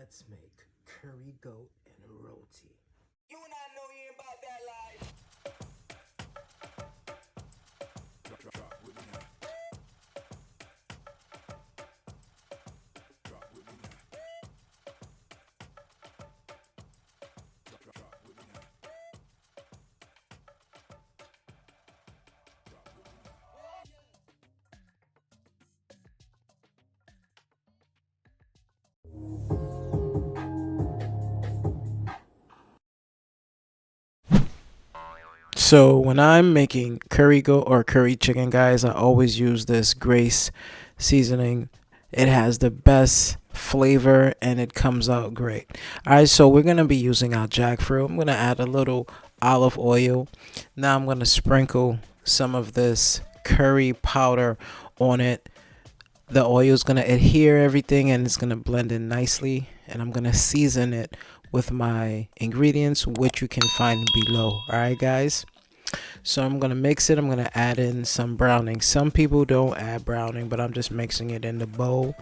let's make curry goat and roti. You and I know you ain't about that life. Drop with me now. Drop with me now. Drop with me now. Drop with me now. So when I'm making curry goat or curry chicken, guys, I always use this Grace seasoning. It has the best flavor and it comes out great. All right, so we're going to be using our jackfruit. I'm going to add a little olive oil. Now I'm going to sprinkle some of this curry powder on it. The oil is going to adhere everything and it's going to blend in nicely. And I'm going to season it with my ingredients, which you can find below. All right, guys. So I'm going to mix it. I'm going to add in some browning. Some people don't add browning, but I'm just mixing it in the bowl.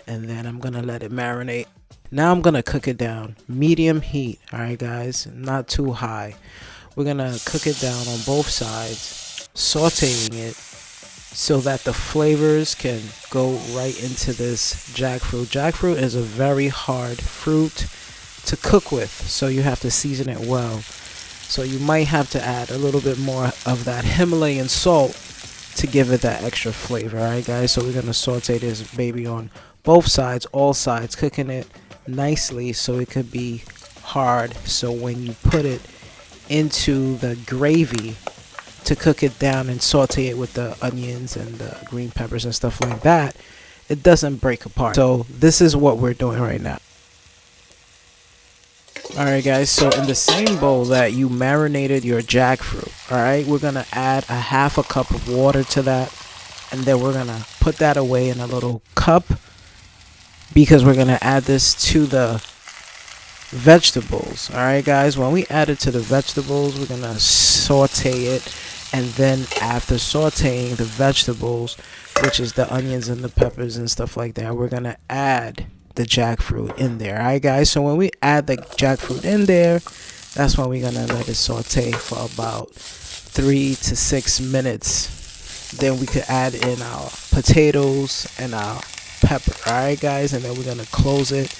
And then I'm going to let it marinate. Now I'm going to cook it down. Medium heat. All right, guys. Not too high. We're going to cook it down on both sides, sauteing it so that the flavors can go right into this jackfruit. Jackfruit is a very hard fruit to cook with, so you have to season it well. So you might have to add a little bit more of that Himalayan salt to give it that extra flavor. Alright, guys, so we're going to saute this baby on both sides, all sides, cooking it nicely so it could be hard. So when you put it into the gravy to cook it down and saute it with the onions and the green peppers and stuff like that, it doesn't break apart. So this is what we're doing right now. Alright, guys, so in the same bowl that you marinated your jackfruit, alright, we're going to add a half a cup of water to that, and then we're going to put that away in a little cup because we're going to add this to the vegetables. Alright, guys, when we add it to the vegetables, we're going to saute it, and then after sauteing the vegetables, which is the onions and the peppers and stuff like that, we're going to add the jackfruit in there. Alright, guys, so when we add the jackfruit in there, that's when we're gonna let it saute for about 3 to 6 minutes. Then we could add in our potatoes and our pepper. Alright, guys, and then we're gonna close it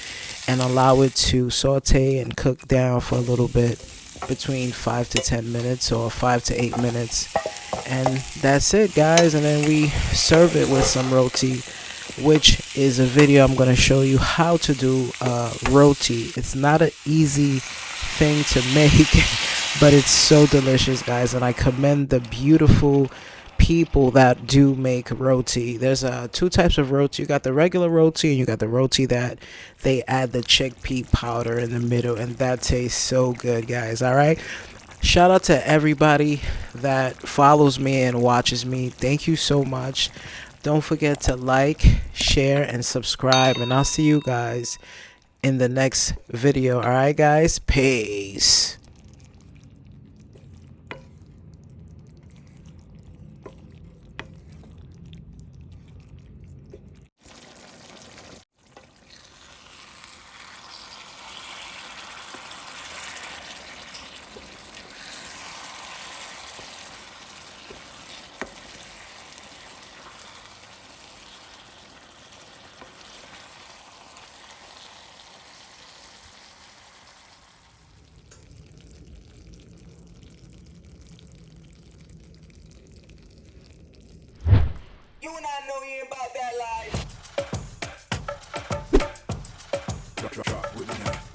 and allow it to saute and cook down for a little bit, between 5 to 10 minutes or 5 to 8 minutes, and that's it, guys. And then we serve it with some roti, which is a video I'm going to show you how to do roti. It's not an easy thing to make, but it's so delicious, guys, and I commend the beautiful people that do make roti. There's two types of roti. You got the regular roti and you got the roti that they add the chickpea powder in the middle, and that tastes so good, guys. All right, shout out to everybody that follows me and watches me. Thank you so much. Don't forget to like, share, and subscribe. And I'll see you guys in the next video. Alright, guys? Peace. You and I know you ain't about that life. Drop with me now.